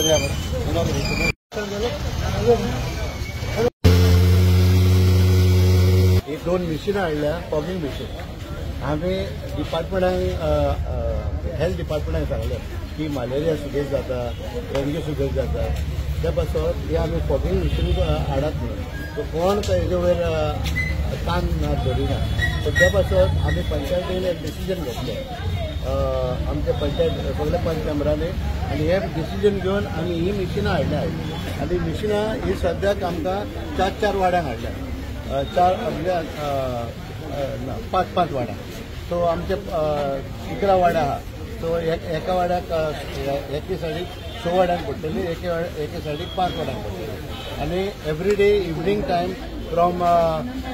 एक 2 मिशिनां हाडल्या fogging machine. हांवें डिपार्टमेंटाक हेल्थ डिपार्टमेंटाक सांगलें की मलेरिया सुगेज जाता, डेंग्यू सुगेज जाता, त्या पासत हे आमी फॉगिंग मिशीन हाडात म्हणून. सो कोण हेजे वयर कान धरिना. सो त्या पासत आमी पंचायतीन एक डिसिजन घेतलें आमच्या पंचायत सगळ्या पंच मेंबरांनी, आनी हे डिसिजन घेवन आमी ही मिशिनां हाडल्या. आनी मिशिनां ही सद्याक आमकां 4 वाड्यांक हाडल्या. 5 वाड्यांक. सो आमचे 11 वाड्या आहा. सो एका वाड्याक एके सायडीक 6 वाड्यांक पडटली, एके सायडीक 5 वाड्यांक पडटली. आनी every day evening time from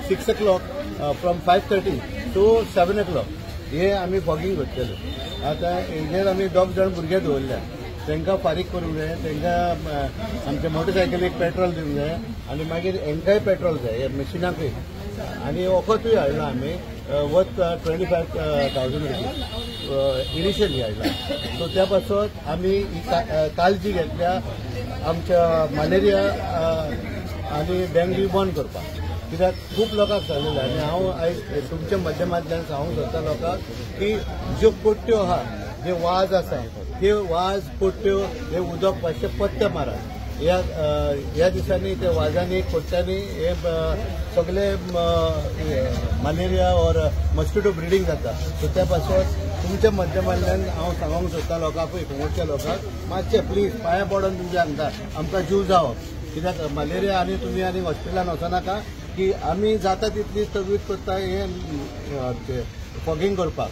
6 o'clock from 5:30 to 7 o'clock हे आमी फॉगिंग करतले. आतां हेजेर आमी 2 जाण भुरगे दवरल्या. तांकां फारीक करूंक जाय, तांकां आमच्या मोटरसायकलीक पेट्रोल दिवंक जाय, आनी मागीर हांकांय पेट्रोल जाय हे मशिनाकूय. आनी वखदूय हाडलां आमी वर्थ 25,000 रुपीज इनिशियली हाडलां. सो त्या पासत आमी काळजी घेतल्या आमच्या मलेरिया आनी डेंग्यू बंद करपाक. कित्याक खूब लोकांक सांगलेलें आनी हांव आयज तुमच्या माध्यमांतल्यान सांगूंक सोदता लोकांक की ज्यो पट्ट्यो आहा, जे वाज आसा ते वाज पट्ट्यो हे उदक मातशें पत्ते मारात. ह्या दिसांनी ते वाजांनी पट्ट्यांनी हे सगळे मलेरिया और मस्किटो ब्रिडींग जाता. सो त्या पासत तुमच्या माध्यमांतल्यान हांव सांगूंक सोदता लोकांकूय, समोरच्या लोकांक मातशें प्लीज पांयां पडोन तुमच्या सांगता आमकां जीव जावप. कित्याक मलेरिया आनी तुमी आनी हॉस्पिटलान वचनाका की आमी जाता तितली तजवीज करता हे फॉगिंग करपाक.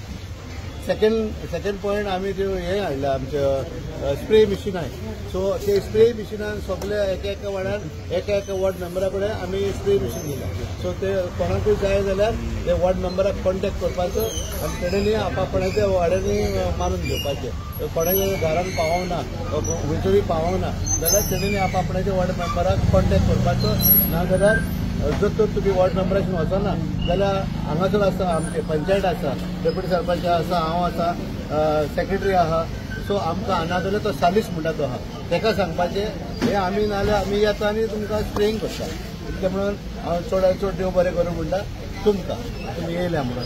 सेकंड पॉयंट आमी त्यो हे हाडल्या आमच्या स्प्रे मिशीन आहे. सो ते स्प्रे मिशिनान सगळ्या एका वाड्यान एका वॉर्ड मेंबरा कडेन आमी स्प्रे मिशीन दिल्या. सो ते कोणाकूय जाय जाल्यार ते वॉर्ड मेंबराक कॉन्टॅक्ट करपाचो आनी तेणेनी आपणाच्या वाड्यांनी मारून घेवपाचें. कोणाच्या घरान पावोंक ना, भितरूय पावोंक ना जाल्यार तेणेनी आपणाच्या वॉर्ड मेंबराक कॉन्टॅक्ट करपाचो. नाजाल्यार जर तर तुमी वॉर्ड मेंबरासून वचना जाल्यार हांगासर आसा आमचे पंचायत आसा, डेप्युटी सरपंच आसा, हांव आसा, सेक्रेटरी आहा. सो आमकां नाजाल्यार तो सालीस म्हणटा तो आहा, ताका सांगपाचें हे आमी नाल्यार आमी येता आनी तुमकां स्प्रेईंग करता. इतलें म्हणून हांव चड देव बरें करूं म्हणटा तुमकां. तुमी येयल्या म्हणून